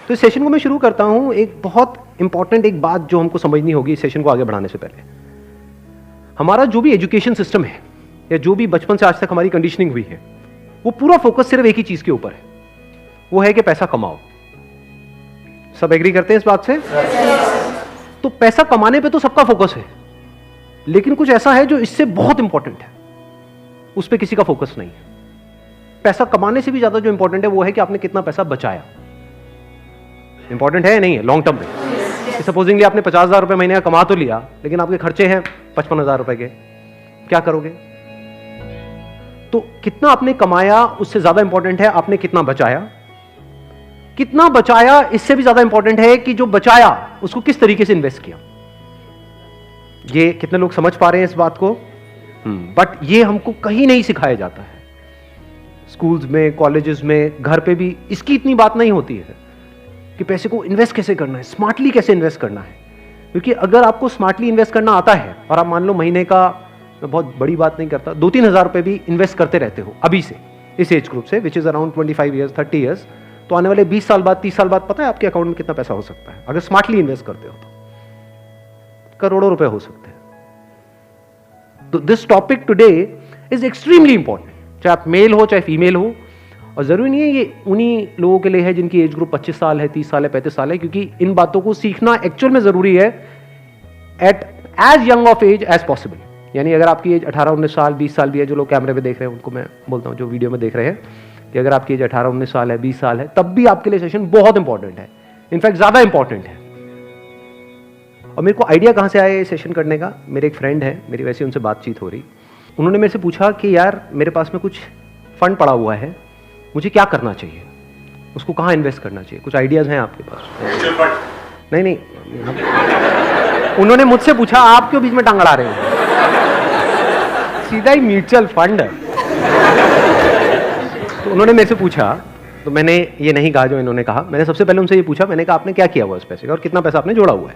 तो इस सेशन को मैं शुरू करता हूं एक बहुत इंपॉर्टेंट एक बात जो हमको समझनी होगी इस सेशन को आगे बढ़ाने से पहले। हमारा जो भी एजुकेशन सिस्टम है या जो भी बचपन से आज तक हमारी कंडीशनिंग हुई है, वो पूरा फोकस सिर्फ एक ही चीज के ऊपर है, वो है कि पैसा कमाओ। सब एग्री करते हैं इस बात से? तो पैसा कमाने पे तो सबका फोकस है, लेकिन कुछ ऐसा है जो इससे बहुत इंपॉर्टेंट है, उस पर किसी का फोकस नहीं है। पैसा कमाने से भी ज्यादा जो इंपॉर्टेंट है वो है कि आपने कितना पैसा बचाया। इंपॉर्टेंट है या नहीं है लॉन्ग टर्म में? सपोजिंगली आपने 50,000 रुपए महीने का कमा तो लिया, लेकिन आपके खर्चे हैं 55,000 रुपए के, क्या करोगे? तो कितना आपने कमाया उससे ज्यादा इंपॉर्टेंट है आपने कितना बचाया। कितना बचाया इससे भी ज्यादा इंपॉर्टेंट है कि जो बचाया उसको किस तरीके से इन्वेस्ट किया। ये कितने लोग समझ पा रहे हैं इस बात को? बट ये हमको कहीं नहीं सिखाया जाता है। स्कूल्स में, कॉलेजेस में, घर पे भी इसकी इतनी बात नहीं होती है कि पैसे को इन्वेस्ट कैसे करना है, स्मार्टली कैसे इन्वेस्ट करना है। क्योंकि अगर आपको स्मार्टली इन्वेस्ट करना आता है और आप मान लो महीने का, मैं बहुत बड़ी बात नहीं करता, 2-3 हज़ार रुपए भी इन्वेस्ट करते रहते हो अभी से, इस एज ग्रुप से, which is around 25 years 30 years, तो आने वाले 20 साल बाद, 30 साल बाद पता है आपके अकाउंट में कितना पैसा हो सकता है अगर स्मार्टली इन्वेस्ट करते हो तो? करोड़ों रुपए हो सकते हैं। तो this topic today is extremely important, चाहे आप मेल हो चाहे फीमेल हो। और जरूरी नहीं है ये उन्हीं लोगों के लिए है जिनकी एज ग्रुप 25 साल है, 30 साल है, 35 साल है, क्योंकि इन बातों को सीखना एक्चुअल में जरूरी है at as young of age as possible. यानी अगर आपकी एज 18-19 साल, 20 साल भी है, जो लोग कैमरे पे देख रहे हैं उनको मैं बोलता हूँ, जो वीडियो में देख रहे हैं, कि अगर आपकी एज 18-19 साल है, 20 साल है, तब भी आपके लिए सेशन बहुत इंपॉर्टेंट है, इनफैक्ट ज्यादा इंपॉर्टेंट है। और मेरे को आइडिया कहाँ से आया ये सेशन करने का? मेरे एक फ्रेंड है, मेरी वैसे उनसे बातचीत हो रही, उन्होंने मेरे से पूछा कि यार मेरे पास में कुछ फंड पड़ा हुआ है, मुझे क्या करना चाहिए, उसको कहाँ इन्वेस्ट करना चाहिए, कुछ आइडियाज हैं आपके पास? नहीं, उन्होंने मुझसे पूछा आप क्यों बीच में टांग अड़ा रहे हो, सीधा ही म्यूचुअल फंड। तो उन्होंने मेरे से पूछा, तो मैंने ये नहीं कहा जो इन्होंने कहा, मैंने सबसे पहले उनसे ये पूछा, मैंने कहा आपने क्या किया हुआ उस पैसे का और कितना पैसा आपने जोड़ा हुआ है?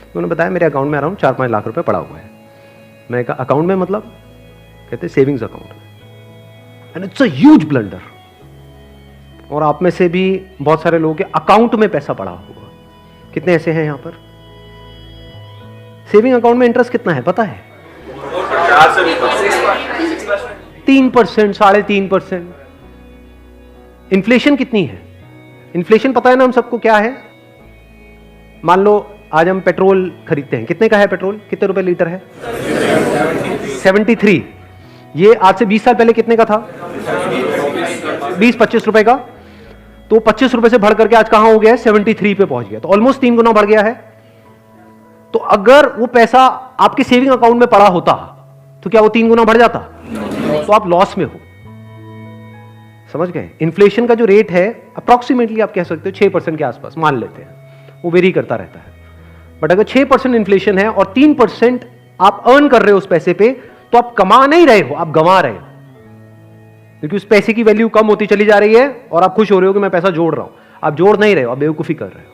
उन्होंने बताया मेरे अकाउंट में अराउंड 4-5 लाख रुपए पड़ा हुआ है। मैंने कहा अकाउंट में मतलब? कहते savings account. And it's a huge blunder. और आप में से भी बहुत सारे लोगों के अकाउंट में पैसा पड़ा होगा। कितने ऐसे हैं यहां पर? सेविंग अकाउंट में इंटरेस्ट कितना है पता है? 3%, 3.5%। इन्फ्लेशन कितनी है? इन्फ्लेशन पता है ना हम सबको क्या है? मान लो आज हम पेट्रोल खरीदते हैं, कितने का है पेट्रोल? कितने रुपए लीटर है? 73। ये आज से 20 साल पहले कितने का था? 20-25 रुपए का। तो 25 रुपए से बढ़ करके आज कहां हो गया है? 73 पे पहुंच गया। तो ऑलमोस्ट 3 गुना बढ़ गया है। तो अगर वो पैसा आपके सेविंग अकाउंट में पड़ा होता तो क्या वो 3 गुना बढ़ जाता? तो आप लॉस में हो। समझ गए? इन्फ्लेशन का जो रेट है अप्रोक्सीमेटली आप कह सकते हो 6% के आसपास मान लेते हैं, वो वेरी करता रहता है। बट अगर 6% इन्फ्लेशन है और 3% आप अर्न कर रहे हो उस पैसे पे, तो आप कमा नहीं रहे हो, आप गंवा रहे हो, क्योंकि उस पैसे की वैल्यू कम होती चली जा रही है और आप खुश हो रहे हो कि मैं पैसा जोड़ रहा हूं। आप जोड़ नहीं रहे हो, आप बेवकूफी कर रहे हो।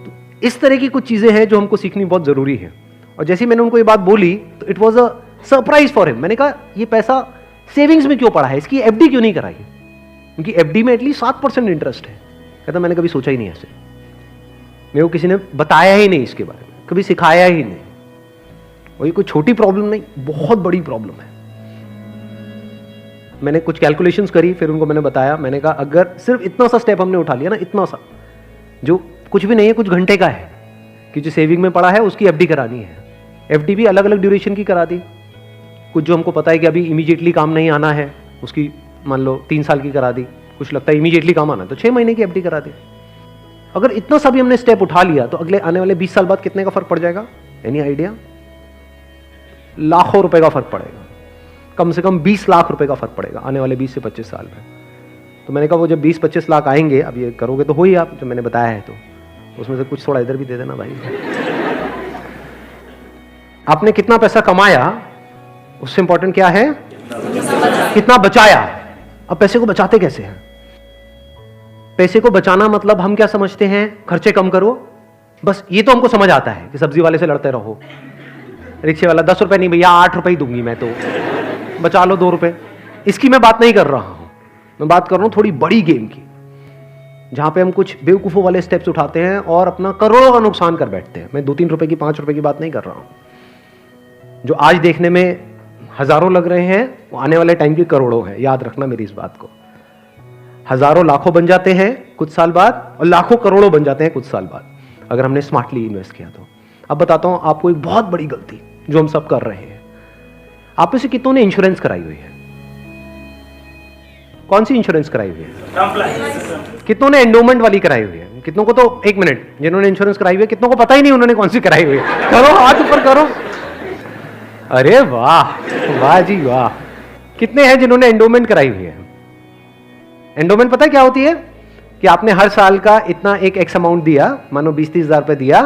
तो इस तरह की कुछ चीजें हैं जो हमको सीखनी बहुत जरूरी है। और जैसे मैंने उनको ये बात बोली तो it was a surprise for him. मैंने कहा ये पैसा सेविंग्स में क्यों पड़ा है, इसकी एफडी क्यों नहीं कराई? क्योंकि एफडी में एटलीस्ट 7% इंटरेस्ट है। कहता मैंने कभी सोचा ही नहीं ऐसे, मेरे को किसी ने बताया ही नहीं इसके बारे में, कभी सिखाया ही नहीं। और ये कोई छोटी प्रॉब्लम नहीं, बहुत बड़ी प्रॉब्लम है। मैंने कुछ कैलकुलेशंस करी, फिर उनको मैंने बताया, मैंने कहा अगर सिर्फ इतना सा स्टेप हमने उठा लिया ना, इतना सा जो कुछ भी नहीं है, कुछ घंटे का है, कि जो सेविंग में पड़ा है उसकी एफडी करानी है। एफडी भी अलग अलग ड्यूरेशन की करा दी। कुछ जो हमको पता है कि अभी इमीडिएटली काम नहीं आना है, उसकी मान लो 3 साल की करा दी। कुछ लगता है इमीडिएटली काम आना, तो 6 महीने की एफडी करा दी। अगर इतना सा भी हमने स्टेप उठा लिया तो अगले आने वाले 20 साल बाद कितने का फर्क पड़ जाएगा? Any idea? लाखों रुपए का फर्क पड़ेगा, कम से कम 20 लाख रुपए का फर्क पड़ेगा आने वाले 20 से 25 साल में। तो मैंने कहा वो जब 20-25 लाख आएंगे, अब ये करोगे तो हो ही आप, जो मैंने बताया है, तो उसमें से कुछ थोड़ा इधर भी दे देना भाई। आपने कितना पैसा कमाया उससे इंपॉर्टेंट क्या है? कितना बचाया। अब पैसे को बचाते कैसे हैं? पैसे को बचाना मतलब हम क्या समझते हैं? खर्चे कम करो, बस ये तो हमको समझ आता है कि सब्जी वाले से लड़ते रहो, रिक्शे वाला 10 रुपए नहीं भैया 8 रुपए ही दूंगी मैं, तो बचा लो 2 रुपए। इसकी मैं बात नहीं कर रहा हूं, मैं बात कर रहा हूं थोड़ी बड़ी गेम की। जहां पे हम कुछ बेवकूफ़ों वाले स्टेप्स उठाते हैं और अपना करोड़ों का नुकसान कर बैठते हैं। मैं 2-3 रुपए की, 5 रुपए की बात नहीं कर रहा हूं। जो आज देखने में हजारों लग रहे हैं वो आने वाले टाइम की करोड़ों हैं। याद रखना मेरी इस बात को। हजारों लाखों बन जाते हैं कुछ साल बाद और लाखों करोड़ों बन जाते हैं कुछ साल बाद, अगर हमने स्मार्टली इन्वेस्ट किया तो। अब बताता हूं आपको एक बहुत बड़ी गलती जो हम सब कर रहे हैं। आप में से कितनों ने इंश्योरेंस कराई हुई है? कौन सी इंश्योरेंस कराई हुई है? कितनों ने एंडोमेंट वाली कराई हुई है? कितनों को तो, एक मिनट, जिन्होंने इंश्योरेंस कराई हुई है कितनों को पता ही नहीं उन्होंने कौन सी कराई हुई है? करो, हाथ ऊपर करो। अरे वाह, वाह जी वाह। कितने हैं जिन्होंने एंडोमेंट कराई हुई है? एंडोमेंट पता है क्या होती है? कि आपने हर साल का इतना एक एक्स अमाउंट दिया, मानो 20-30 हजार रुपए दिया,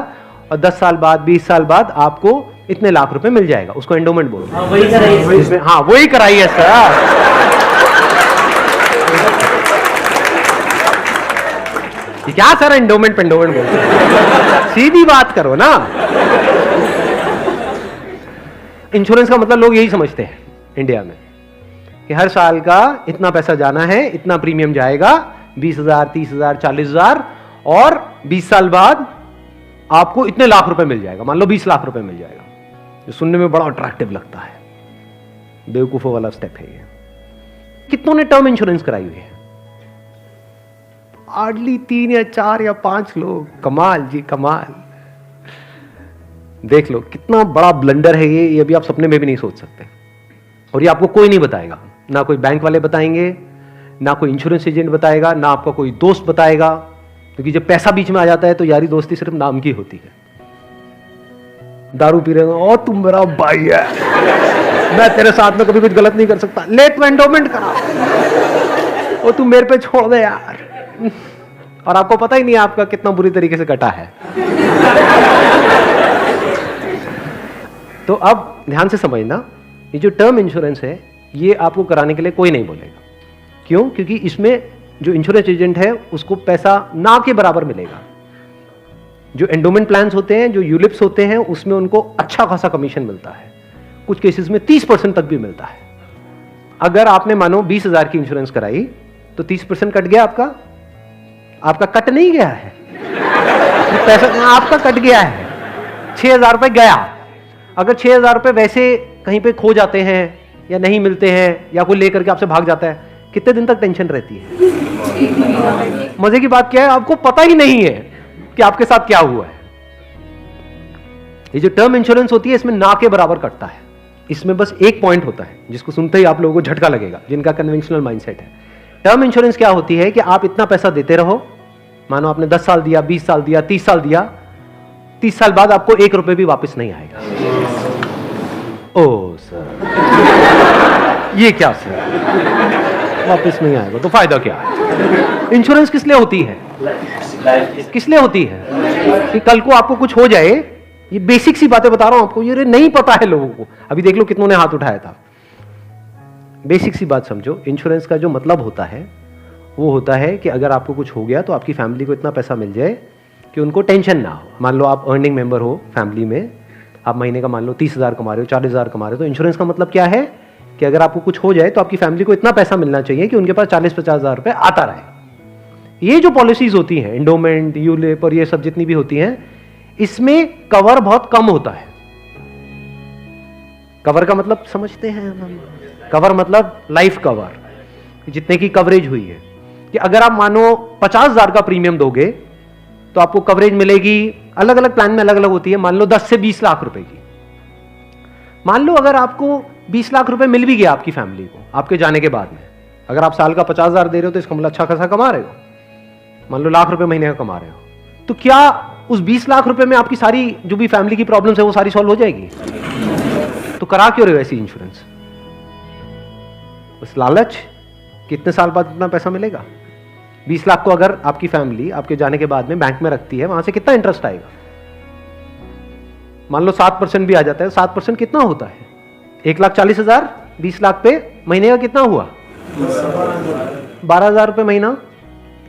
और 10 साल बाद, 20 साल बाद आपको इतने लाख रुपए मिल जाएगा। उसको एंडोमेंट बोलो। हाँ, वही कराई है। हाँ, वही कराई है सर। क्या सर एंडोमेंट पेंडोमेंट बोलते? सीधी बात करो ना। इंश्योरेंस का मतलब लोग यही समझते हैं इंडिया में कि हर साल का इतना पैसा जाना है, इतना प्रीमियम जाएगा, 20,000, 30,000, 40,000, और 20 साल बाद आपको इतने लाख रुपए मिल जाएगा। मान लो 20 लाख रुपए मिल जाएगा, जो सुनने में बड़ा अट्रैक्टिव लगता है। बेवकूफों वाला स्टेप है ये। कितनों ने टर्म इंश्योरेंस कराई हुई है? हार्डली 3 या 4 या 5 लोग। कमाल जी कमाल। देख लो कितना बड़ा ब्लंडर है ये अभी आप सपने में भी नहीं सोच सकते। और ये आपको कोई नहीं बताएगा, ना कोई बैंक वाले बताएंगे, ना कोई इंश्योरेंस एजेंट बताएगा, ना आपका कोई दोस्त बताएगा, क्योंकि जब पैसा बीच में आ जाता है तो यारी दोस्ती सिर्फ नाम की होती है। दारू पी रहे हो, ओ तुम मेरा भाई है, मैं तेरे साथ में कभी कुछ गलत नहीं कर सकता, ले तू एंडोमेंट करा, ओ तू मेरे पे छोड़ दे यार। और आपको पता ही नहीं आपका कितना बुरी तरीके से कटा है। तो अब ध्यान से समझना, ये जो टर्म इंश्योरेंस है ये आपको कराने के लिए कोई नहीं बोलेगा। क्यों? क्योंकि इसमें जो इंश्योरेंस एजेंट है उसको पैसा ना के बराबर मिलेगा। जो एंडोमेंट प्लान्स होते हैं, जो यूलिप्स होते हैं, उसमें उनको अच्छा खासा कमीशन मिलता है, कुछ केसेस में 30% तक भी मिलता है। अगर आपने मानो 20,000 की इंश्योरेंस कराई तो 30% कट गया आपका कट नहीं गया है, पैसा आपका कट गया है। 6,000 रुपए गया। अगर 6,000 रुपए वैसे कहीं पे खो जाते हैं या नहीं मिलते हैं या कोई लेकर के आपसे भाग जाता है, कितने दिन तक टेंशन रहती है? मजे की बात क्या है, आपको पता ही नहीं है कि आपके साथ क्या हुआ है। ये जो टर्म इंश्योरेंस होती है इसमें ना के बराबर कटता है। इसमें बस एक पॉइंट होता है जिसको सुनते ही आप लोगों को झटका लगेगा, जिनका कन्वेंशनल माइंडसेट है। टर्म इंश्योरेंस क्या होती है कि आप इतना पैसा देते रहो, मानो आपने 10 साल दिया, 20 साल दिया, 30 साल दिया, 30 साल बाद आपको 1 रुपए भी वापस नहीं आएगा। ओ सर, ये क्या सर, वापस नहीं आएगा तो फायदा क्या है? इंश्योरेंस किस लिए होती है? किस लिए होती है? कि कल को आपको कुछ हो जाए। ये बेसिक सी बातें बता रहा हूं आपको, ये नहीं पता है लोगों को। अभी देख लो कितनों ने हाथ उठाया था। बेसिक सी बात समझो, इंश्योरेंस का जो मतलब होता है वो होता है कि अगर आपको कुछ हो गया तो आपकी फैमिली को इतना पैसा मिल जाए कि उनको टेंशन ना हो। मान लो आप अर्निंग मेंबर हो फैमिली में, आप महीने का मान लो 30,000 कमा रहे हो, 40,000 कमा रहे हो, तो इंश्योरेंस का मतलब क्या है कि अगर आपको कुछ हो जाए तो आपकी फैमिली को इतना पैसा मिलना चाहिए कि उनके पास 40-50 हजार रुपए आता रहे। ये जो पॉलिसीज होती हैं, एंडोमेंट, यूलिप और ये सब जितनी भी होती हैं, इसमें कवर बहुत कम होता है। कवर का मतलब समझते हैं हम? कवर मतलब लाइफ कवर, जितने की कवरेज हुई है। कि अगर आप मानो 50,000 का प्रीमियम दोगे तो आपको कवरेज मिलेगी, अलग अलग प्लान में अलग अलग होती है, मान लो 10 से 20 लाख रुपए की। मान लो अगर आपको 20 लाख रुपए मिल भी गया आपकी फैमिली को आपके जाने के बाद में, अगर आप साल का 50,000 दे रहे हो तो इसका मतलब अच्छा खासा कमा रहे हो, मान लो लाख रुपए महीने का कमा रहे हो, तो क्या उस 20 लाख रुपए में आपकी सारी जो भी फैमिली की प्रॉब्लम्स है वो सारी सॉल्व हो जाएगी? तो करा क्यों रहे हो ऐसी इंश्योरेंस? बस लालच, कितने साल बाद इतना पैसा मिलेगा? 20 लाख को अगर आपकी फैमिली आपके जाने के बाद में बैंक में रखती है, वहां से कितना इंटरेस्ट आएगा? मान लो 7% भी आ जाता है, 7% कितना होता है? 1,40,000, 20 लाख पे महीने का कितना हुआ? 12,000 रुपए महीना।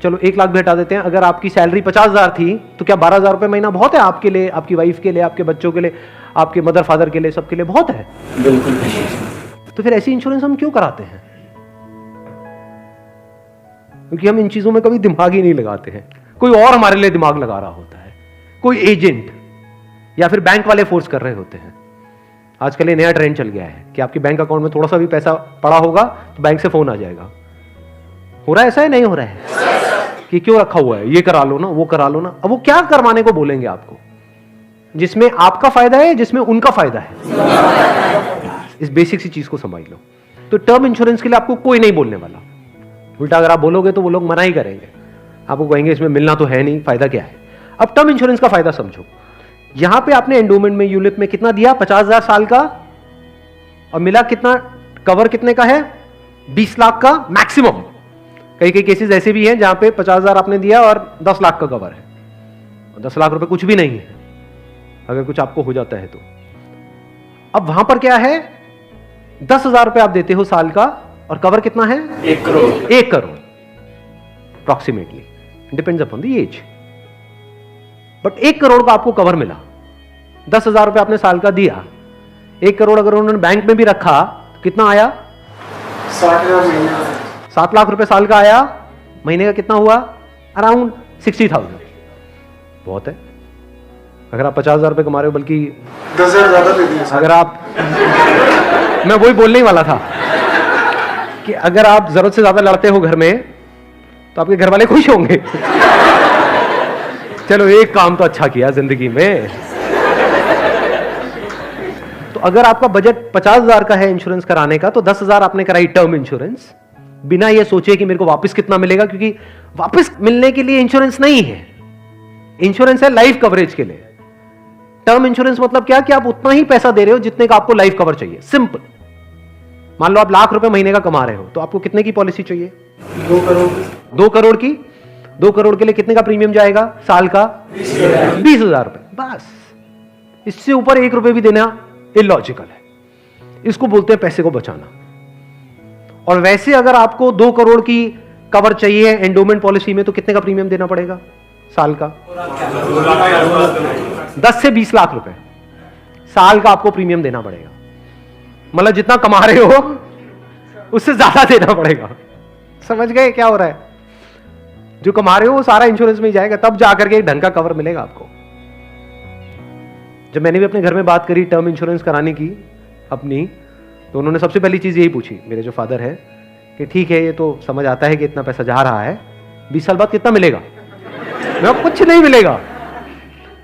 चलो 1 लाख भी हटा देते हैं। अगर आपकी सैलरी 50,000 थी तो क्या 12,000 रुपए महीना बहुत है आपके लिए, आपकी वाइफ के लिए, आपके बच्चों के लिए, आपके मदर फादर के लिए, सबके लिए बहुत है? बिल्कुल। तो फिर ऐसी इंश्योरेंस हम क्यों कराते हैं? क्योंकि हम इन चीजों में कभी दिमाग ही नहीं लगाते हैं, कोई और हमारे लिए दिमाग लगा रहा होता है, कोई एजेंट या फिर बैंक वाले फोर्स कर रहे होते हैं। आजकल ये नया ट्रेंड चल गया है कि आपके बैंक अकाउंट में थोड़ा सा भी पैसा पड़ा होगा तो बैंक से फोन आ जाएगा। हो रहा है ऐसा है, नहीं हो रहा है कि क्यों रखा हुआ है, ये करा लो ना, वो करा लो ना। अब वो क्या करवाने को बोलेंगे आपको, जिसमें आपका फायदा है, जिसमें उनका फायदा है। इस बेसिक सी चीज को समझ लो। तो टर्म इंश्योरेंस के लिए आपको कोई नहीं बोलने वाला। उल्टा अगर आप बोलोगे तो वो लोग मना ही करेंगे, आपको कहेंगे इसमें मिलना तो है नहीं, फायदा क्या है। अब टर्म इंश्योरेंस का फायदा समझो। यहां पे आपने एंडोमेंट में, यूलिप में कितना दिया, 50,000 साल का, और मिला कितना, कवर कितने का है, 20 लाख का मैक्सिमम। कई कई केसेस ऐसे भी हैं जहां पे 50,000 आपने दिया और 10 लाख का कवर है, और 10 लाख रुपए कुछ भी नहीं है अगर कुछ आपको हो जाता है तो। अब वहां पर क्या है, 10,000 रुपए आप देते हो साल का, और कवर कितना है, 1 crore. 1 crore approximately, depends upon the age. But 1 crore का आपको कवर मिला। 10,000 रुपए आपने साल का दिया, 1 करोड़ अगर उन्होंने बैंक में भी रखा तो कितना आया, 7 लाख रुपए साल का आया। महीने का कितना हुआ, अराउंड 60,000। बहुत है। अगर आप 50,000 रुपए कमा रहे हो, बल्कि 10,000 ज्यादा दे दिए। अगर आप मैं वही बोलने ही वाला था कि अगर आप जरूरत से ज्यादा लड़ते हो घर में तो आपके घर वाले खुश होंगे। चलो एक काम तो अच्छा किया जिंदगी में। तो अगर आपका बजट 50,000 का है इंश्योरेंस कराने का, तो 10,000 आपने कराई टर्म इंश्योरेंस, बिना ये सोचे कि मेरे को वापस कितना मिलेगा, क्योंकि वापस मिलने के लिए इंश्योरेंस नहीं है। इंश्योरेंस है लाइफ कवरेज के लिए। टर्म इंश्योरेंस मतलब क्या, कि आप उतना ही पैसा दे रहे हो जितने का आपको लाइफ कवर चाहिए। सिंपल। मान लो आप लाख रुपए महीने का कमा रहे हो, तो आपको कितने की पॉलिसी चाहिए, 2 करोड़। 2 करोड़ की। 2 करोड़ के लिए कितने का प्रीमियम जाएगा साल का, 20,000 रुपए बस। इससे ऊपर 1 रुपए भी देना इलॉजिकल है। इसको बोलते हैं पैसे को बचाना। और वैसे अगर आपको 2 करोड़ की कवर चाहिए एंडोमेंट पॉलिसी में, तो कितने का प्रीमियम देना पड़ेगा साल का, 10 से 20 लाख रुपए साल का आपको प्रीमियम देना पड़ेगा। मतलब जितना कमा रहे हो उससे ज्यादा देना पड़ेगा। समझ गए क्या हो रहा है? जो कमा रहे हो वो सारा इंश्योरेंस में ही जाएगा, तब जाकर के एक ढंग का कवर मिलेगा आपको। जब मैंने भी अपने घर में बात करी टर्म इंश्योरेंस कराने की अपनी, तो उन्होंने सबसे पहली चीज यही पूछी, मेरे जो फादर है, कि ठीक है ये तो समझ आता है कि इतना पैसा जा रहा है, 20 साल बाद कितना मिलेगा? मैं कुछ नहीं मिलेगा।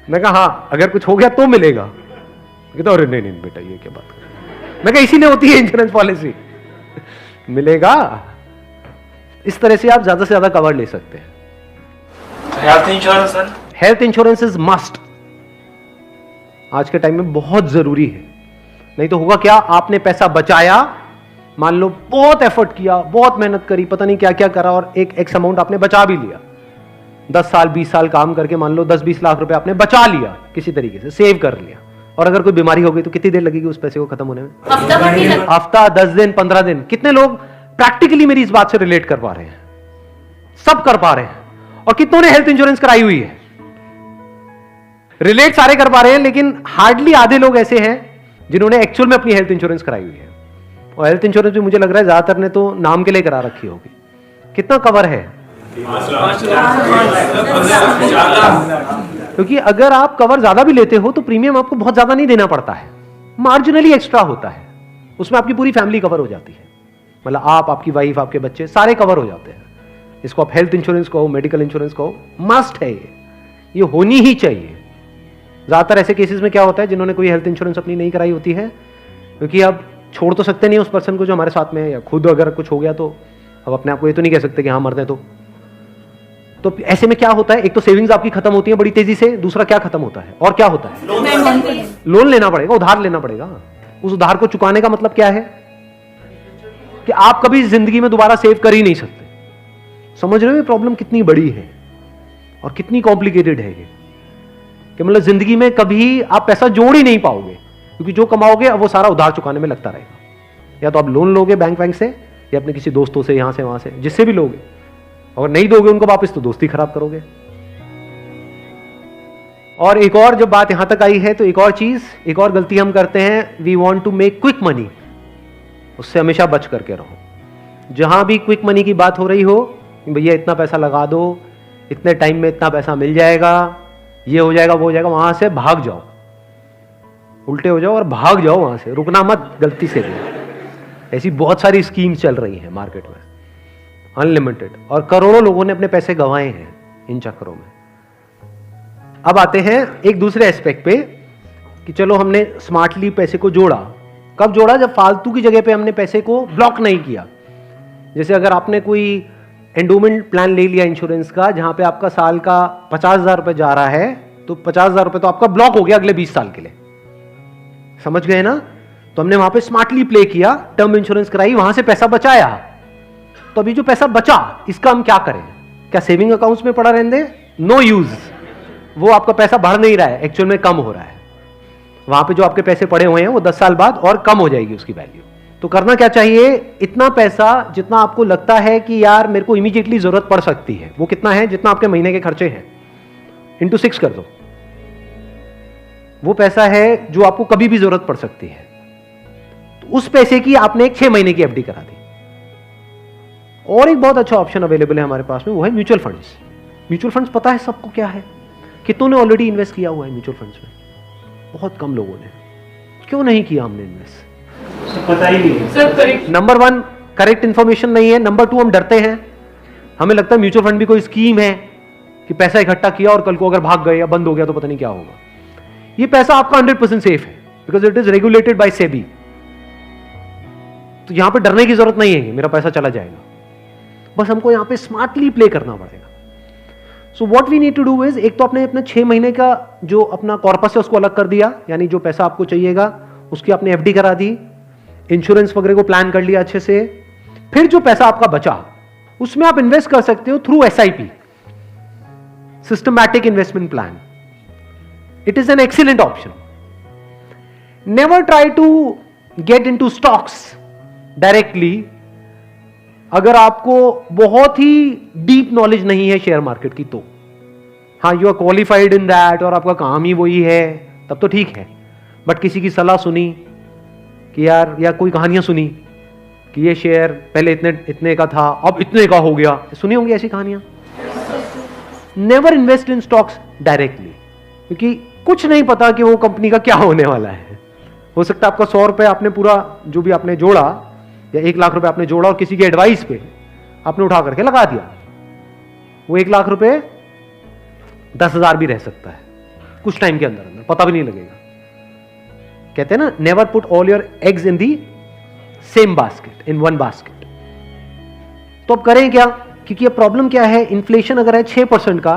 मैं कहा हाँ अगर कुछ हो गया तो मिलेगा। कहता अरे नहीं नहीं बेटा ये क्या बात कर। मैं कहा इसीलिए होती है इंश्योरेंस पॉलिसी, मिलेगा। इस तरह से आप ज्यादा से ज्यादा कवर ले सकते हैं। Health insurance sir, health insurance is must. आज के टाइम में बहुत जरूरी है। नहीं तो होगा क्या, आपने पैसा बचाया, मान लो बहुत एफर्ट किया, बहुत मेहनत करी, पता नहीं क्या क्या करा, और एक एक्स अमाउंट आपने बचा भी लिया। 10 साल 20 साल काम करके मान लो 10-20 लाख रुपए आपने बचा लिया, किसी तरीके से सेव कर लिया, और अगर कोई बीमारी हो गई तो कितनी देर लगेगी उस पैसे को खत्म होने में? हफ्ता, 10 दिन, 15 दिन। कितने लोग प्रैक्टिकली मेरी इस बात से रिलेट कर पा रहे हैं? सब कर पा रहे हैं। और कितनों ने हेल्थ इंश्योरेंस कराई हुई है? रिलेट सारे कर पा रहे हैं, लेकिन हार्डली आधे लोग ऐसे हैं जिन्होंने एक्चुअल में अपनी हेल्थ इंश्योरेंस कराई हुई है। और हेल्थ इंश्योरेंस भी मुझे लग रहा है ज्यादातर ने तो नाम के लिए करा रखी होगी। कितना कवर है? क्योंकि अगर आप कवर ज्यादा भी लेते हो तो प्रीमियम आपको बहुत ज्यादा नहीं देना पड़ता है, मार्जिनली एक्स्ट्रा होता है। उसमें आपकी पूरी फैमिली कवर हो जाती है। मतलब आप, आपकी वाइफ, आपके बच्चे सारे कवर हो जाते हैं। इसको आप हेल्थ इंश्योरेंस कहो, मेडिकल इंश्योरेंस कहो, मस्ट है ये होनी ही चाहिए। ज्यादातर ऐसे केसेस में क्या होता है, जिन्होंने कोई हेल्थ इंश्योरेंस अपनी नहीं कराई होती है, क्योंकि आप छोड़ तो सकते नहीं उस पर्सन को जो हमारे साथ में है, या खुद अगर कुछ हो गया तो अब अपने आप को ये तो नहीं कह सकते कि हाँ मरते तो ऐसे में क्या होता है, एक तो सेविंग्स आपकी खत्म होती है बड़ी तेजी से, दूसरा क्या खत्म होता है, और क्या होता है, लोन लेना पड़ेगा, उधार लेना पड़ेगा। उस उधार को चुकाने का मतलब क्या है कि आप कभी जिंदगी में दोबारा सेव कर ही नहीं सकते। समझ रहे हो ये प्रॉब्लम कितनी बड़ी है और कितनी कॉम्प्लिकेटेड है ये, कि मतलब जिंदगी में कभी आप पैसा जोड़ ही नहीं पाओगे, क्योंकि जो कमाओगे अब वो सारा उधार चुकाने में लगता रहेगा। या तो आप लोन लोगे बैंक से, या अपने किसी दोस्तों से, यहां से वहां से, जिससे भी लोगे। अगर नहीं दोगे उनको वापस तो दोस्ती खराब करोगे। और एक और जब बात यहां तक आई है तो एक और चीज, एक और गलती हम करते हैं, we want to make quick money. उससे हमेशा बच करके रहो। जहां भी क्विक मनी की बात हो रही हो, कि भैया इतना पैसा लगा दो, इतने टाइम में इतना पैसा मिल जाएगा, ये हो जाएगा वो हो जाएगा, वहां से भाग जाओ, उल्टे हो जाओ और भाग जाओ वहां से, रुकना मत गलती से भी। ऐसी बहुत सारी स्कीम्स चल रही हैं मार्केट में, अनलिमिटेड, और करोड़ों लोगों ने अपने पैसे गंवाए हैं इन चक्करों में। अब आते हैं एक दूसरे एस्पेक्ट पे कि चलो हमने स्मार्टली पैसे को जोड़ा। कब जोड़ा? जब फालतू की जगह पे हमने पैसे को ब्लॉक नहीं किया। जैसे अगर आपने कोई एंडोमेंट प्लान ले लिया इंश्योरेंस का, जहां पे आपका साल का 50,000 रुपए जा रहा है, तो 50,000 रुपए तो आपका ब्लॉक हो गया अगले 20 साल के लिए, समझ गए ना? तो हमने वहां पे स्मार्टली प्ले किया, टर्म इंश्योरेंस कराई, वहां से पैसा बचाया। तो अभी जो पैसा बचा इसका हम क्या करें? क्या सेविंग अकाउंट्स में पड़ा रहने दें? नो यूज, वो आपका पैसा बढ़ नहीं रहा है, एक्चुअल में कम हो रहा है। वहां पे जो आपके पैसे पड़े हुए हैं वो 10 साल बाद और कम हो जाएगी उसकी वैल्यू। तो करना क्या चाहिए? इतना पैसा जितना आपको लगता है कि यार मेरे को इमीडिएटली जरूरत पड़ सकती है, वो कितना है? जितना आपके महीने के खर्चे हैं, इंटू 6 कर दो। वो पैसा है जो आपको कभी भी जरूरत पड़ सकती है। तो उस पैसे की आपने एक 6 महीने की एफडी करा दी। और एक बहुत अच्छा ऑप्शन अवेलेबल है हमारे पास में, वो है म्यूचुअल फंड्स। म्यूचुअल फंड्स पता है सबको क्या है? कितनों ने ऑलरेडी इन्वेस्ट किया हुआ है म्यूचुअल फंड्स में? बहुत कम लोगों ने। क्यों नहीं किया हमने इन्वेस्ट? पता ही नहीं सर। नंबर 1 करेक्ट इंफॉर्मेशन नहीं है, नंबर 2 हम डरते हैं। हमें लगता है म्यूचुअल फंड भी कोई स्कीम है कि पैसा इकट्ठा किया और कल को अगर भाग गए या बंद हो गया तो पता नहीं क्या होगा। ये पैसा आपका 100% सेफ है, because it is regulated by SEBI. तो यहां पे डरने की जरूरत नहीं है कि मेरा पैसा चला जाएगा, बस हमको यहां पे स्मार्टली प्ले करना पड़ेगा। So what we need to do is, एक तो आपने अपने 6 महीने का जो अपना कॉर्पस है उसको अलग कर दिया, यानी जो पैसा आपको चाहिएगा उसकी आपने एफडी करा दी, इंश्योरेंस वगैरह को प्लान कर लिया अच्छे से। फिर जो पैसा आपका बचा उसमें आप इन्वेस्ट कर सकते हो through SIP, systematic investment plan. It is an excellent option. Never try to get into stocks directly अगर आपको बहुत ही डीप नॉलेज नहीं है शेयर मार्केट की तो। हाँ, you are qualified in that और आपका काम ही वही है, तब तो ठीक है। बट किसी की सलाह सुनी कि यार, या कोई कहानियां सुनी कि ये शेयर पहले इतने का था अब इतने का हो गया, सुनी होंगी ऐसी कहानियां। Never invest in stocks directly, क्योंकि कुछ नहीं पता कि वो कंपनी का क्या होने वाला है। हो सकता है आपका 100 रुपए आपने पूरा जो भी आपने जोड़ा या 1 लाख रुपए आपने जोड़ा और किसी के एडवाइस पे आपने उठा करके लगा दिया, वो 1 लाख रुपए 10,000 भी रह सकता है कुछ टाइम के अंदर अंदर, पता भी नहीं लगेगा। कहते हैं ना, never put all your eggs in the same basket, in one basket. तो अब करें क्या? क्योंकि अब प्रॉब्लम क्या है, इन्फ्लेशन अगर है 6% का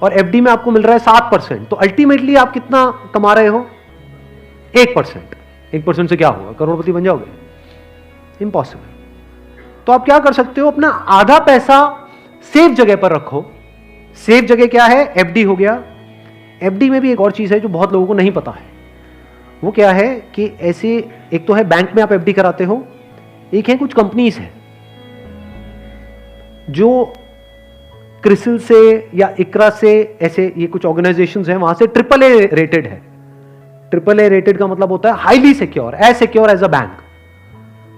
और एफडी में आपको मिल रहा है 7%, तो अल्टीमेटली आप कितना कमा रहे हो? 1%। 1% से क्या होगा? करोड़पति बन जाओगे? इम्पॉसिबल। तो आप क्या कर सकते हो, अपना आधा पैसा सेफ जगह पर रखो। सेफ जगह क्या है? एफडी हो गया। एफडी में भी एक और चीज है जो बहुत लोगों को नहीं पता है। वो क्या है कि ऐसे, एक तो है बैंक में आप एफडी कराते हो, एक है कुछ कंपनीज है जो क्रिसिल से या इकरा से, ऐसे ये कुछ ऑर्गेनाइजेशंस हैं, वहां से AAA रेटेड है। AAA रेटेड का मतलब होता है highly secure, as secure as a bank.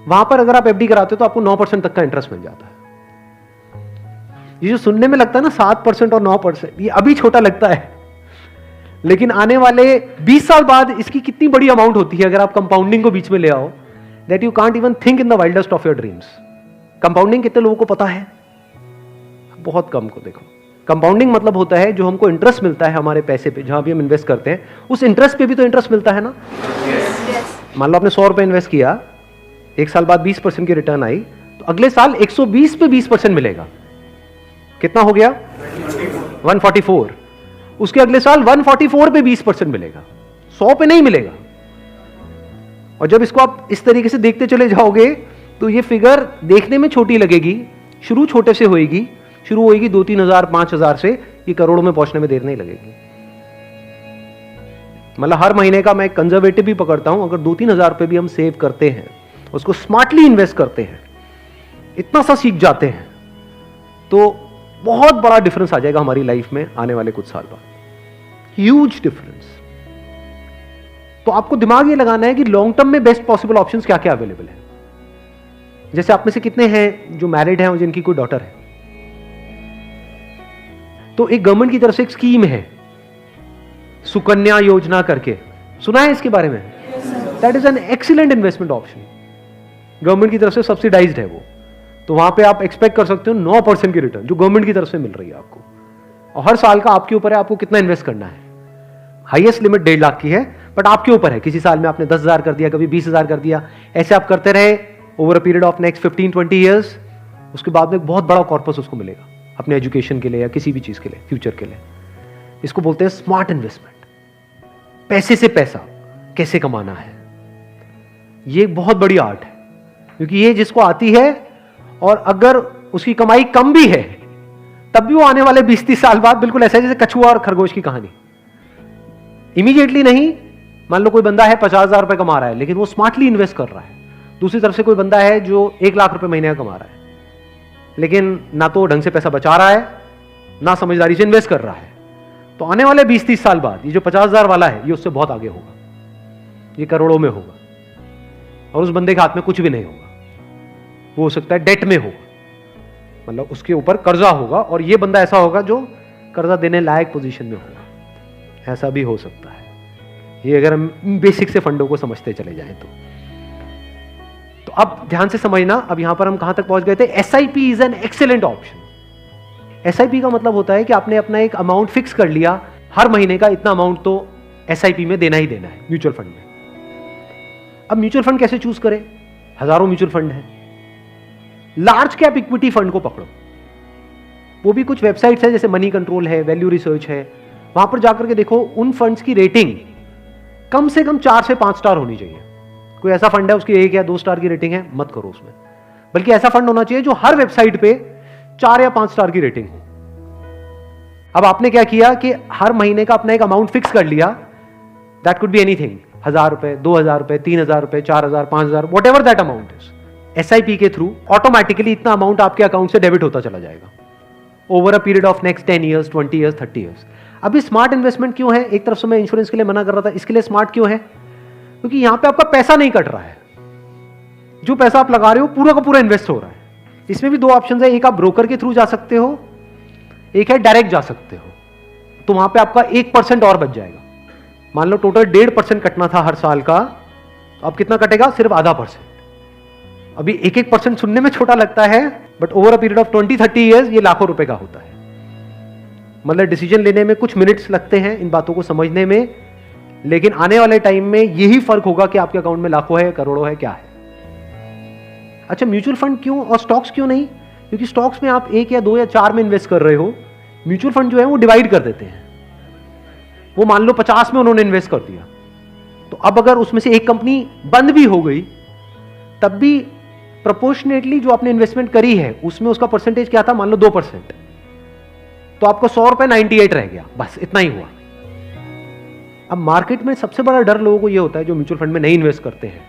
वहां पर अगर आप एफडी कराते हो तो आपको 9% तक का इंटरेस्ट मिल जाता है। ये जो सुनने में लगता है ना 7% और 9%, ये अभी छोटा लगता है, लेकिन आने वाले 20 साल बाद इसकी कितनी बड़ी अमाउंट होती है अगर आप कंपाउंडिंग को बीच में ले आओ, that you can't even think in the wildest of your dreams. Compounding कितने लोगों को पता है? बहुत कम को। देखो, कंपाउंडिंग मतलब होता है जो हमको इंटरेस्ट मिलता है हमारे पैसे पे, जहां भी हम इन्वेस्ट करते हैं उस इंटरेस्ट पे भी तो इंटरेस्ट मिलता है ना। मान लो आपने 100 रुपए इन्वेस्ट किया, 1 साल बाद 20% की रिटर्न आई, तो अगले साल 120 पे 20% मिलेगा। कितना हो गया? 144। उसके अगले साल 144 पे 20% मिलेगा, 100 पे नहीं मिलेगा। और जब इसको आप इस तरीके से देखते चले जाओगे तो ये फिगर देखने में छोटी लगेगी, शुरू छोटे से होएगी, शुरू होएगी 2-3 हजार 5,000 से, ये करोड़ों में पहुंचने में देर नहीं लगेगी। मतलब हर महीने का मैं कंजर्वेटिव भी पकड़ता हूं, अगर 2-3 हजार रुपए भी हम सेव करते हैं, उसको स्मार्टली इन्वेस्ट करते हैं, इतना सा सीख जाते हैं, तो बहुत बड़ा डिफरेंस आ जाएगा हमारी लाइफ में आने वाले कुछ साल बाद। Huge difference. तो आपको दिमाग ये लगाना है कि लॉन्ग टर्म में बेस्ट पॉसिबल ऑप्शंस क्या क्या अवेलेबल है। जैसे आप में से कितने हैं जो मैरिड हैं और जिनकी कोई डॉटर है? तो एक गवर्नमेंट की तरफ से एक स्कीम है सुकन्या योजना करके, सुना है इसके बारे में? That is an excellent investment option, government की तरफ से सब्सिडाइज्ड है वो। तो वहां पे आप एक्सपेक्ट कर सकते हो 9% की रिटर्न जो गवर्नमेंट की तरफ से मिल रही है आपको, और हर साल का आपके ऊपर है आपको कितना इन्वेस्ट करना है। हाईएस्ट लिमिट 1.5 लाख की है, बट आपके ऊपर है, किसी साल में आपने 10,000 कर दिया, कभी 20,000 कर दिया, ऐसे आप करते रहे over a period of next 15-20 years, उसके बाद में एक बहुत बड़ा कॉर्पस उसको मिलेगा अपने एजुकेशन के लिए या किसी भी चीज के लिए, फ्यूचर के लिए। इसको बोलते हैं स्मार्ट इन्वेस्टमेंट। पैसे से पैसा कैसे कमाना है, ये एक बहुत बड़ी आर्ट है, क्योंकि ये जिसको आती है और अगर उसकी कमाई कम भी है तब भी वो आने वाले 20-30 साल बाद बिल्कुल ऐसा है जैसे कछुआ और खरगोश की कहानी, इमीडिएटली नहीं। मान लो कोई बंदा है 50,000 रुपए कमा रहा है लेकिन वो स्मार्टली इन्वेस्ट कर रहा है, दूसरी तरफ से कोई बंदा है जो 1 लाख रुपए महीने का कमा रहा है लेकिन ना तो ढंग से पैसा बचा रहा है ना समझदारी से इन्वेस्ट कर रहा है, तो आने वाले 20-30 साल बाद ये जो 50,000 वाला है ये उससे बहुत आगे होगा, ये करोड़ों में होगा, और उस बंदे के हाथ में कुछ भी नहीं होगा, वो हो सकता है डेट में होगा, मतलब उसके ऊपर कर्जा होगा, और ये बंदा ऐसा होगा जो कर्जा देने लायक पोजीशन में होगा, ऐसा भी हो सकता है। ये अगर हम बेसिक से फंडों को समझते चले जाएं तो अब ध्यान से समझना। अब यहां पर हम कहां तक पहुंच गए थे? SIP is an excellent option. SIP का मतलब होता है कि आपने अपना एक अमाउंट फिक्स कर लिया, हर महीने का इतना अमाउंट तो SIP में देना ही देना है म्यूचुअल फंड में। अब म्यूचुअल फंड कैसे चूज करें? हजारों म्यूचुअल फंड है। लार्ज कैप इक्विटी फंड को पकड़ो, वो भी कुछ वेबसाइट्स है जैसे मनी कंट्रोल है, वैल्यू रिसर्च है, वहां पर जाकर के देखो उन फंड्स की रेटिंग कम से कम 4 से 5 स्टार होनी चाहिए। कोई ऐसा फंड है उसकी 1 या 2 स्टार की रेटिंग है, मत करो उसमें, बल्कि ऐसा फंड होना चाहिए जो हर वेबसाइट पे 4 या 5 स्टार की रेटिंग हो। अब आपने क्या किया कि हर महीने का अपना एक अमाउंट फिक्स कर लिया, दैट कुड बी एनीथिंग, 1,000 रुपए, 2,000 रुपए, 3,000 रुपए, 4,000, 5,000, what ever that amount is. SIP के थ्रू ऑटोमेटिकली इतना अमाउंट आपके अकाउंट से डेबिट होता चला जाएगा over a period of next 10 years, 20 years, 30 years. अभी स्मार्ट इन्वेस्टमेंट क्यों है? एक तरफ से मैं इंश्योरेंस के लिए मना कर रहा था, इसके लिए स्मार्ट क्यों है? क्योंकि यहां पे आपका पैसा नहीं कट रहा है, जो पैसा आप लगा रहे हो पूरा का पूरा इन्वेस्ट हो रहा है। इसमें भी 2 ऑप्शन है, एक आप ब्रोकर के थ्रू जा सकते हो, एक है डायरेक्ट जा सकते हो, तो वहां पे आपका 1% और बच जाएगा। मान लो टोटल 1.5% कटना था हर साल का, तो अब कितना कटेगा? सिर्फ 0.5%। अभी 1% सुनने में छोटा लगता है, but over a period of 20-30 years ये लाखों रुपए का होता है। मतलब डिसीजन लेने में कुछ मिनट्स लगते हैं इन बातों को समझने में, लेकिन आने वाले टाइम में यही फर्क होगा कि आपके अकाउंट में लाखों है, करोड़ों है, क्या है। अच्छा, म्यूचुअल फंड क्यों और स्टॉक्स क्यों नहीं? क्योंकि स्टॉक्स में आप 1 या 2 या 4 में इन्वेस्ट कर रहे हो, म्यूचुअल फंड जो है वो डिवाइड कर देते हैं। वो मान लो 50 में उन्होंने इन्वेस्ट कर दिया, तो अब अगर उसमें से एक कंपनी बंद भी हो गई तब भी प्रोपोर्शनेटली जो आपने इन्वेस्टमेंट करी है उसमें उसका परसेंटेज क्या था? मान लो 2%, तो आपको 100 रुपए 98 रह गया, बस इतना ही हुआ। अब मार्केट में सबसे बड़ा डर लोगों को यह होता है जो म्यूचुअल फंड में नहीं इन्वेस्ट करते हैं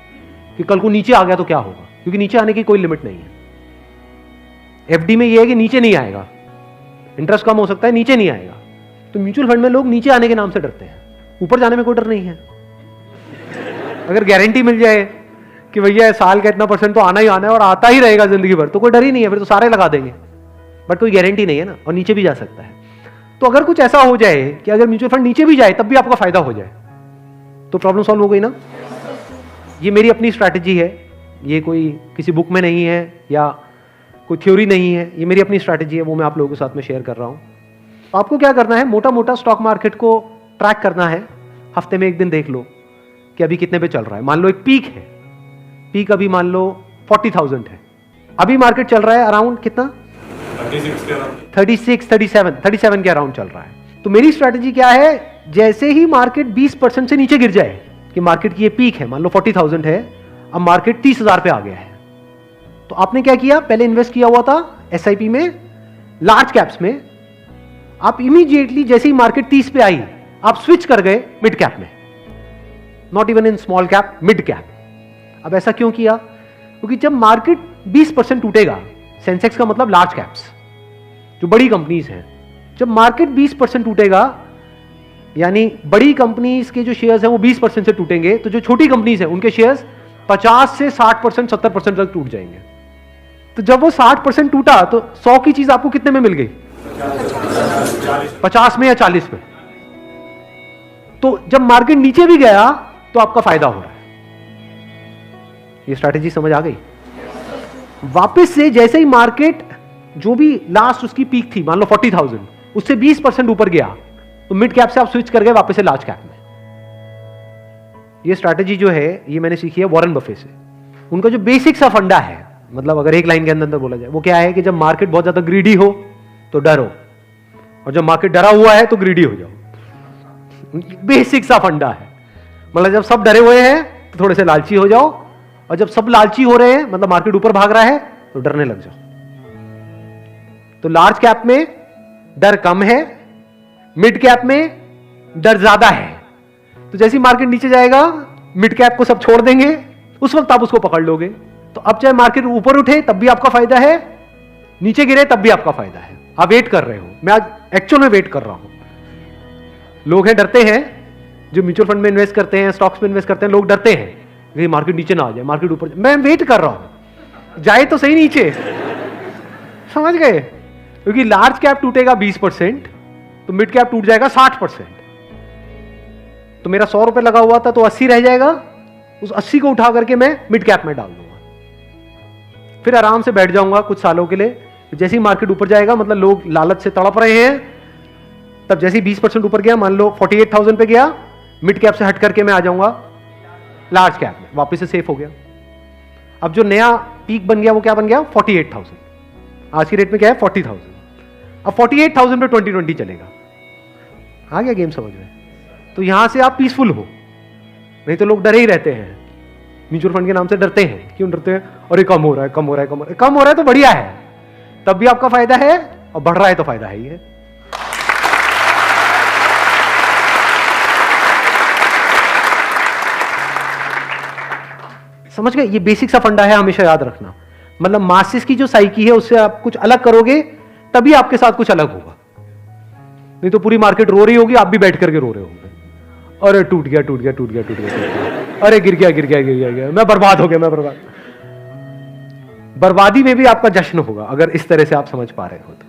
कि कल को नीचे आ गया तो क्या होगा, क्योंकि नीचे आने की कोई लिमिट नहीं है। FD में यह है कि नीचे नहीं आएगा, इंटरेस्ट कम हो सकता है, नीचे नहीं आएगा। तो म्यूचुअल फंड में लोग नीचे आने के नाम से डरते हैं, ऊपर जाने में कोई डर नहीं है। अगर गारंटी मिल जाए कि भैया साल का इतना % तो आना ही आना है और आता ही रहेगा जिंदगी भर, तो कोई डर ही नहीं है, फिर तो सारे लगा देंगे। बट कोई गारंटी नहीं है ना, और नीचे भी जा सकता है। तो अगर कुछ ऐसा हो जाए कि अगर म्यूचुअल फंड नीचे भी जाए तब भी आपका फायदा हो जाए, तो प्रॉब्लम सॉल्व हो गई ना। ये मेरी अपनी स्ट्रैटेजी है, ये कोई किसी बुक में नहीं है या कोई थ्योरी नहीं है, ये मेरी अपनी स्ट्रैटेजी है, वो मैं आप लोगों के साथ में शेयर कर रहा हूं। आपको क्या करना है? मोटा मोटा स्टॉक मार्केट को ट्रैक करना है, हफ्ते में 1 दिन देख लो कि अभी कितने पे चल रहा है। मान लो एक पीक है, पीक अभी मान लो 40,000 है, अभी मार्केट चल रहा है अराउंड कितना? 37 के अराउंड चल रहा है। तो मेरी स्ट्रैटेजी क्या है? जैसे ही मार्केट 20% से नीचे गिर जाए कि मार्केट की ये पीक है, मान लो 40,000 है, अब मार्केट 30,000 पे आ गया है, तो आपने क्या किया? पहले इन्वेस्ट किया हुआ था SIP में, लार्ज कैप्स में, आप इमीडिएटली जैसे ही मार्केट 30 पे आई आप स्विच कर गए मिड कैप में, not even in small cap, mid cap. अब ऐसा क्यों किया? क्योंकि जब मार्केट 20% टूटेगा, सेंसेक्स का मतलब लार्ज कैप्स जो बड़ी कंपनीज हैं, जब मार्केट 20% टूटेगा यानी बड़ी कंपनीज के जो शेयर्स हैं वो 20% से टूटेंगे, तो जो छोटी कंपनीज हैं उनके शेयर्स 50 से 60%, 70% तक टूट जाएंगे। तो जब वो 60% टूटा तो 100 की चीज आपको कितने में मिल गई? 50 में या 40 में। तो जब मार्केट नीचे भी गया तो आपका फायदा हो रहा है। ये स्ट्रैटेजी समझ आ गई? वापस से जैसे ही मार्केट जो भी लास्ट उसकी पीक थी, मान लो 40,000, उससे 20% ऊपर गया तो मिड कैप से आप स्विच कर गए वापस से लार्ज कैप में। ये स्ट्रैटेजी जो है ये मैंने सीखी है वॉरेन बफे से। उनका जो बेसिक सा फंडा है, मतलब अगर एक लाइन के अंदर बोला जाए, वो क्या है कि जब मार्केट बहुत ज्यादा ग्रीडी हो तो डरो, और जब मार्केट डरा हुआ है तो ग्रीडी हो जाओ। बेसिक सा फंडा है। मतलब जब सब डरे हुए हैं तो थोड़े से लालची हो जाओ, और जब सब लालची हो रहे हैं, मतलब मार्केट ऊपर भाग रहा है, तो डरने लग जाओ। तो लार्ज कैप में डर कम है, मिड कैप में डर ज्यादा है। तो जैसे ही मार्केट नीचे जाएगा मिड कैप को सब छोड़ देंगे, उस वक्त आप उसको पकड़ लोगे। तो अब चाहे मार्केट ऊपर उठे तब भी आपका फायदा है, नीचे गिरे तब भी आपका फायदा है। आप वेट कर रहे हो, मैं आज एक्चुअल में वेट कर रहा हूं। लोग हैं डरते हैं, जो म्यूचुअल फंड में इन्वेस्ट करते हैं, स्टॉक्स में इन्वेस्ट करते हैं, लोग डरते हैं कि मार्केट नीचे ना आ जाए, मार्केट ऊपर। मैं वेट कर रहा हूं, जाए तो सही नीचे। समझ गए? क्योंकि लार्ज कैप टूटेगा 20%, तो मिड कैप टूट जाएगा 60%। तो मेरा 100 रुपए लगा हुआ था तो 80 रह जाएगा, उस 80 को उठा करके मैं मिड कैप में डाल दूंगा। फिर आराम से बैठ जाऊंगा कुछ सालों के लिए। जैसे ही मार्केट ऊपर जाएगा, मतलब लोग लालच से तड़प रहे हैं, तब जैसे ही 20% ऊपर गया, मान लो 48,000 पे गया, मिड कैप से हट करके मैं आ जाऊंगा लार्ज कैप में, वापस से सेफ हो गया। अब जो नया पीक बन गया वो क्या बन गया? 48,000। आज की रेट में क्या है? 40,000। अब 48,000 पे 2020 चलेगा। आ गया गेम समझ में? तो यहां से आप पीसफुल हो, नहीं तो लोग डरे ही रहते हैं। म्यूचुअल फंड के नाम से डरते हैं। क्यों डरते हैं? अरे कम हो रहा है, कम हो रहा है, कम हो रहा है। कम हो रहा है तो बढ़िया है, तब भी आपका फायदा है, और बढ़ रहा है तो फायदा है ही है। समझ गए? ये बेसिक सा फंडा है, हमेशा याद रखना। मतलब मासिस की जो साइकी है उससे आप कुछ अलग करोगे तभी आपके साथ कुछ अलग होगा, नहीं तो पूरी मार्केट रो रही होगी, आप भी बैठ करके रो रहे होंगे। अरे टूट गया, टूट गया, टूट गया, टूट गया, अरे गिर गया, गिर गया, गिर गया, गिर गया, मैं बर्बाद हो गया, मैं बर्बाद। बर्बादी में भी आपका जश्न होगा अगर इस तरह से आप समझ पा रहे हो तो।